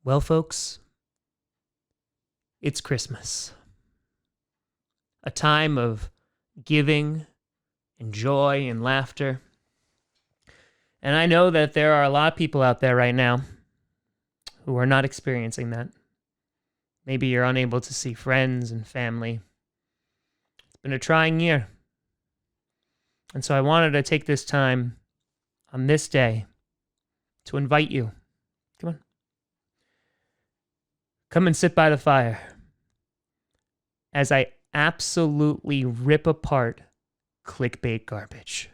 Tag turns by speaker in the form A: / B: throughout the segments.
A: Well, folks, it's Christmas. A time of giving and joy and laughter. And I know that there are a lot of people out there right now who are not experiencing that. Maybe you're unable to see friends and family. It's been a trying year. And so I wanted to take this time on this day to invite you. Come on. Come and sit by the fire as I absolutely rip apart clickbait garbage.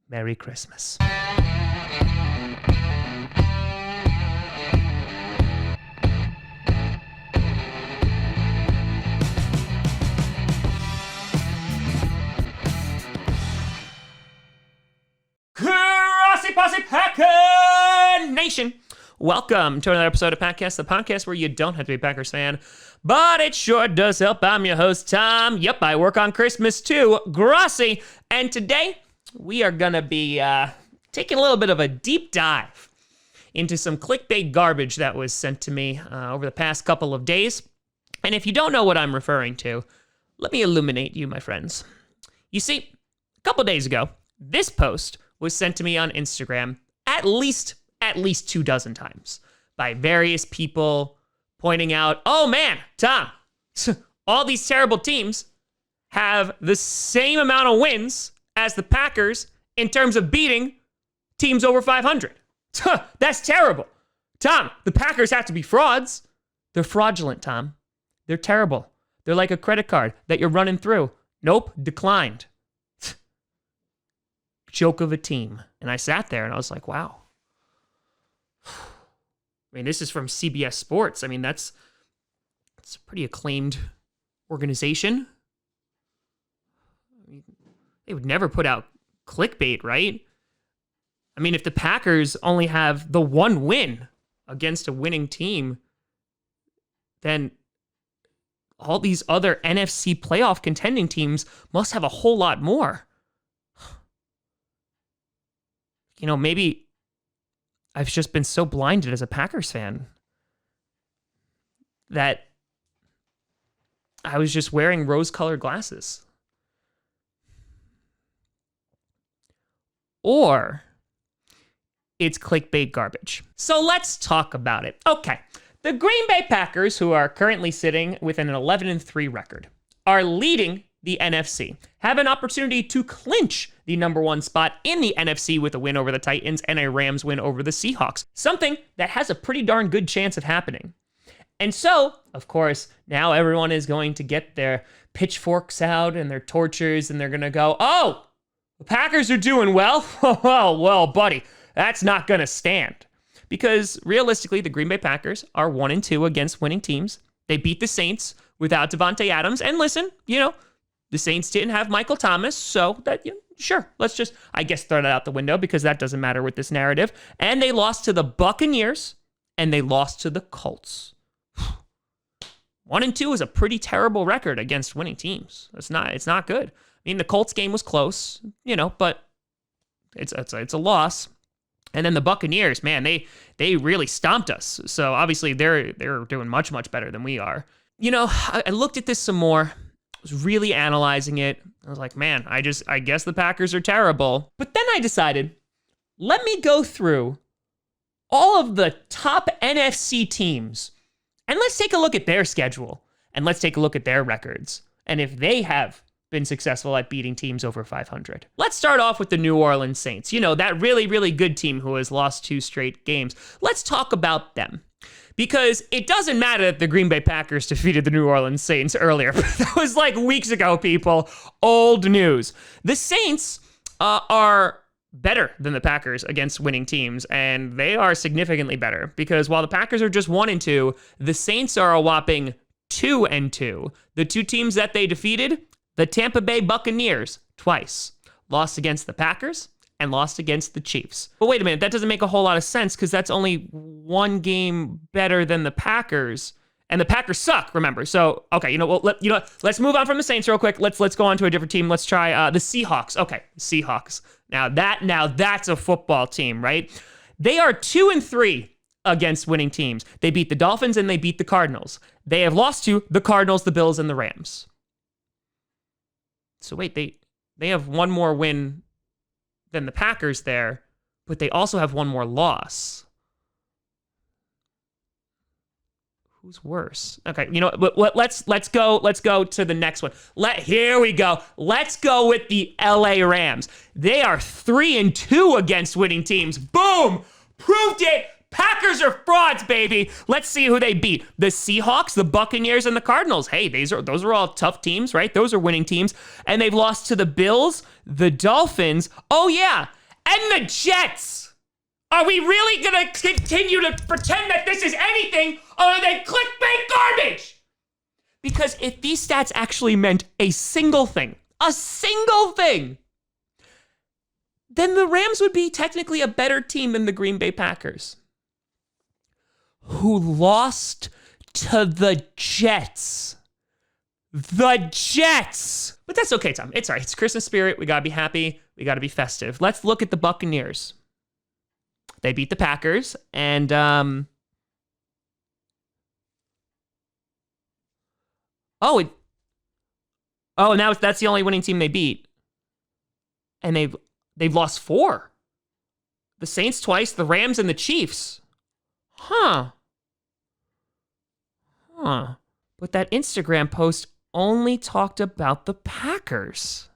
A: Merry Christmas. Grossi Posse Packer Nation. Welcome to another episode of Packcast, the podcast where you don't have to be a Packers fan, but it sure does help. I'm your host, Tom. Yep, I work on Christmas too, Grossi. And today, we are going to be taking a little bit of a deep dive into some clickbait garbage that was sent to me over the past couple of days. And if you don't know what I'm referring to, let me illuminate you, my friends. You see, a couple days ago, this post was sent to me on Instagram at least 24 times by various people pointing out, oh man, Tom, all these terrible teams have the same amount of wins as the Packers in terms of beating teams over 500. That's terrible. Tom, the Packers have to be frauds. They're fraudulent, Tom. They're terrible. They're like a credit card that you're running through. Nope, declined. Joke of a team. And I sat there and I was like, wow. I mean, this is from CBS Sports. I mean, it's a pretty acclaimed organization. I mean, they would never put out clickbait, right? I mean, if the Packers only have the one win against a winning team, then all these other NFC playoff contending teams must have a whole lot more. You know, maybe I've just been so blinded as a Packers fan that I was just wearing rose-colored glasses. Or it's clickbait garbage. So let's talk about it. Okay, the Green Bay Packers, who are currently sitting with an 11-3 record, are leading the NFC, have an opportunity to clinch the number one spot in the NFC with a win over the Titans and a Rams win over the Seahawks, something that has a pretty darn good chance of happening. And so, of course, now everyone is going to get their pitchforks out and their torches, and they're going to go, oh, the Packers are doing well? Well, buddy, that's not going to stand. Because realistically, the Green Bay Packers are 1-2 against winning teams. They beat the Saints without Devontae Adams. And listen, the Saints didn't have Michael Thomas, so that, sure, let's just, I guess, throw that out the window because that doesn't matter with this narrative. And they lost to the Buccaneers, and they lost to the Colts. 1-2 is a pretty terrible record against winning teams. It's not good. I mean, the Colts game was close, but it's a loss. And then the Buccaneers, man, they really stomped us. So obviously they're doing much, much better than we are. I looked at this some more. Was really analyzing it. I was like, man, I guess the Packers are terrible. But then I decided, let me go through all of the top NFC teams and let's take a look at their schedule and let's take a look at their records and if they have been successful at beating teams over 500. Let's start off with the New Orleans Saints. That really, really good team who has lost 2 straight games. Let's talk about them. Because it doesn't matter that the Green Bay Packers defeated the New Orleans Saints earlier. That was like weeks ago, people. Old news. The Saints are better than the Packers against winning teams, and they are significantly better. Because while the Packers are just 1-2, the Saints are a whopping 2-2. The 2 teams that they defeated, the Tampa Bay Buccaneers, twice. Lost against the Packers and lost against the Chiefs. But wait a minute, that doesn't make a whole lot of sense because that's only 1 game better than the Packers. And the Packers suck, remember. So, okay, let's move on from the Saints real quick. Let's go on to a different team. Let's try the Seahawks. Okay, Seahawks. Now that's a football team, right? They are 2-3 against winning teams. They beat the Dolphins and they beat the Cardinals. They have lost to the Cardinals, the Bills, and the Rams. So wait, they have one more win than the Packers there, but they also have one more loss. Who's worse? Okay, you know what? Let's go to the next one. Here we go. Let's go with the LA Rams. They are 3-2 against winning teams. Boom! Proved it. Packers are frauds, baby. Let's see who they beat. The Seahawks, the Buccaneers, and the Cardinals. Hey, those are all tough teams, right? Those are winning teams. And they've lost to the Bills, the Dolphins. Oh yeah, and the Jets. Are we really going to continue to pretend that this is anything other than clickbait garbage? Because if these stats actually meant a single thing, then the Rams would be technically a better team than the Green Bay Packers, who lost to the Jets. The Jets! But that's okay, Tom. It's all right. It's Christmas spirit. We got to be happy. We got to be festive. Let's look at the Buccaneers. They beat the Packers, and now that's the only winning team they beat, and they've lost 4. The Saints twice, the Rams, and the Chiefs. Huh. But that Instagram post only talked about the Packers.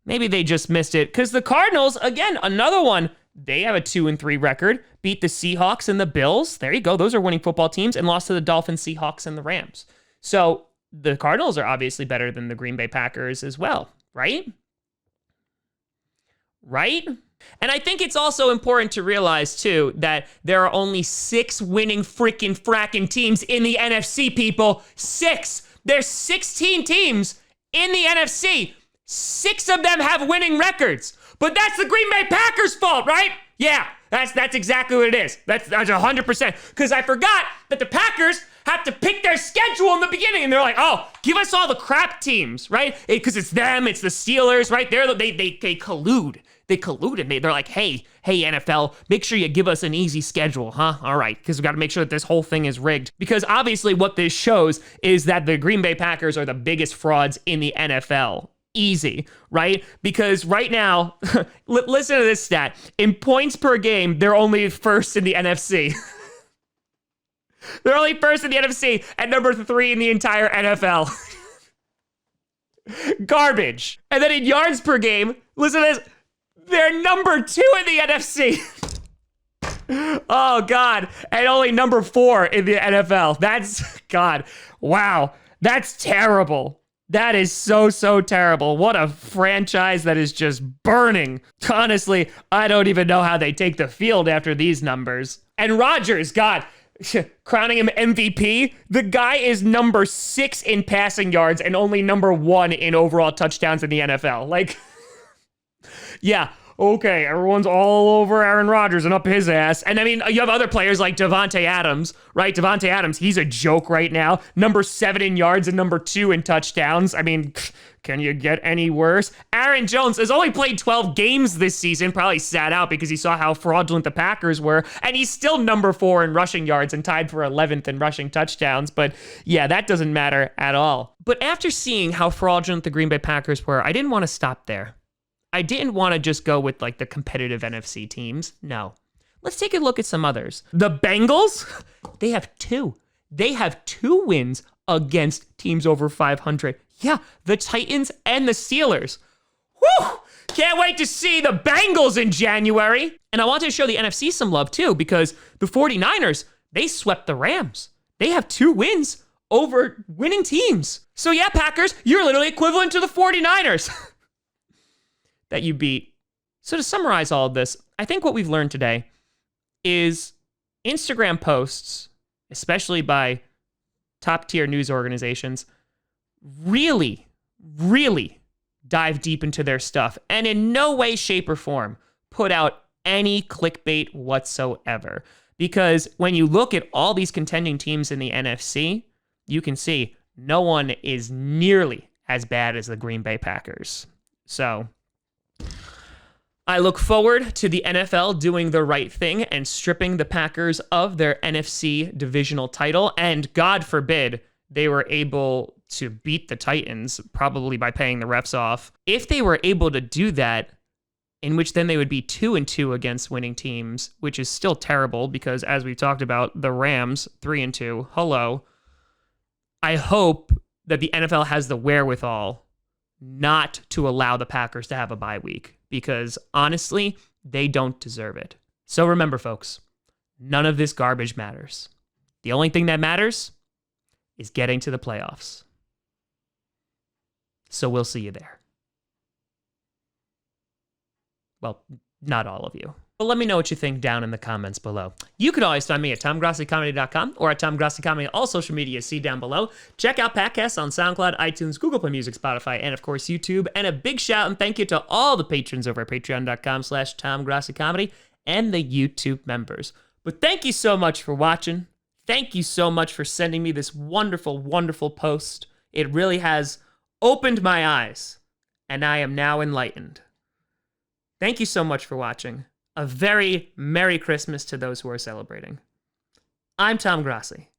A: Maybe they just missed it, because the Cardinals, again, another one. They have a 2-3 record, beat the Seahawks and the Bills. There you go. Those are winning football teams, and lost to the Dolphins, Seahawks, and the Rams. So the Cardinals are obviously better than the Green Bay Packers as well, right? Right? And I think it's also important to realize, too, that there are only 6 winning freaking fracking teams in the NFC, people. 6. There's 16 teams in the NFC. 6 of them have winning records. But that's the Green Bay Packers' fault, right? Yeah, that's exactly what it is. That's 100%. Because I forgot that the Packers have to pick their schedule in the beginning, and they're like, oh, give us all the crap teams, right? Because it's them, it's the Steelers, right? They collude. They collude, and they're like, hey, NFL, make sure you give us an easy schedule, huh? All right, because we got to make sure that this whole thing is rigged. Because obviously what this shows is that the Green Bay Packers are the biggest frauds in the NFL. Easy, right? Because right now, listen to this stat. In points per game, they're only first in the NFC. They're only first in the NFC at number 3 in the entire NFL. Garbage. And then in yards per game, listen to this. They're number 2 in the NFC. Oh, God. And only number 4 in the NFL. That's, God. Wow. That's terrible. That is so terrible. What a franchise that is just burning. Honestly, I don't even know how they take the field after these numbers. And Rodgers, God, crowning him MVP. The guy is number 6 in passing yards and only number 1 in overall touchdowns in the NFL. Like, yeah. Okay, everyone's all over Aaron Rodgers and up his ass. And I mean, you have other players like Davante Adams, right? Davante Adams, he's a joke right now. Number 7 in yards and number 2 in touchdowns. I mean, can you get any worse? Aaron Jones has only played 12 games this season, probably sat out because he saw how fraudulent the Packers were. And he's still number 4 in rushing yards and tied for 11th in rushing touchdowns. But yeah, that doesn't matter at all. But after seeing how fraudulent the Green Bay Packers were, I didn't want to stop there. I didn't want to just go with like the competitive NFC teams. No. Let's take a look at some others. The Bengals, they have 2. They have 2 wins against teams over 500. Yeah, the Titans and the Steelers. Woo! Can't wait to see the Bengals in January. And I wanted to show the NFC some love too, because the 49ers, they swept the Rams. They have 2 wins over winning teams. So yeah, Packers, you're literally equivalent to the 49ers. That you beat. So to summarize all of this, I think what we've learned today is Instagram posts, especially by top tier news organizations, really dive deep into their stuff and in no way, shape, or form put out any clickbait whatsoever. Because when you look at all these contending teams in the NFC, you can see no one is nearly as bad as the Green Bay Packers. So I look forward to the NFL doing the right thing and stripping the Packers of their NFC divisional title. And God forbid they were able to beat the Titans, probably by paying the refs off. If they were able to do that, in which then they would be 2-2 against winning teams, which is still terrible because, as we talked about, the Rams 3-2. Hello. I hope that the NFL has the wherewithal not to allow the Packers to have a bye week because, honestly, they don't deserve it. So remember, folks, none of this garbage matters. The only thing that matters is getting to the playoffs. So we'll see you there. Well, not all of you. But let me know what you think down in the comments below. You can always find me at TomGrossiComedy.com or at TomGrossiComedy on all social media. See down below. Check out podcasts on SoundCloud, iTunes, Google Play Music, Spotify, and of course YouTube. And a big shout and thank you to all the patrons over at patreon.com/TomGrossiComedy and the YouTube members. But thank you so much for watching. Thank you so much for sending me this wonderful, wonderful post. It really has opened my eyes, and I am now enlightened. Thank you so much for watching. A very Merry Christmas to those who are celebrating. I'm Tom Grossi,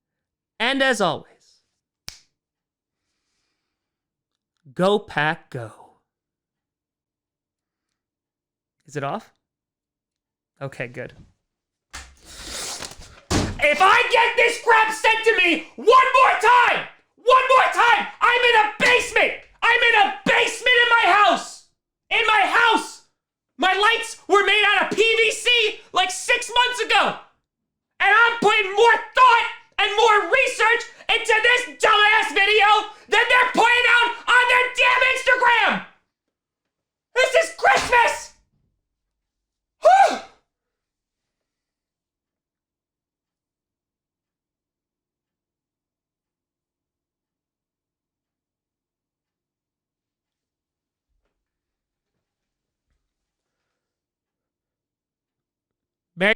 A: and as always, go Pack Go. Is it off? Okay, good. If I get this crap sent to me one more time, I'm in a basement. I'm in a basement in my house. In my house. My lights were made out of PVC like 6 months ago. And I'm putting more thought and more research into this dumbass video than they're putting out on their damn Instagram. This is Christmas. Whew. Merry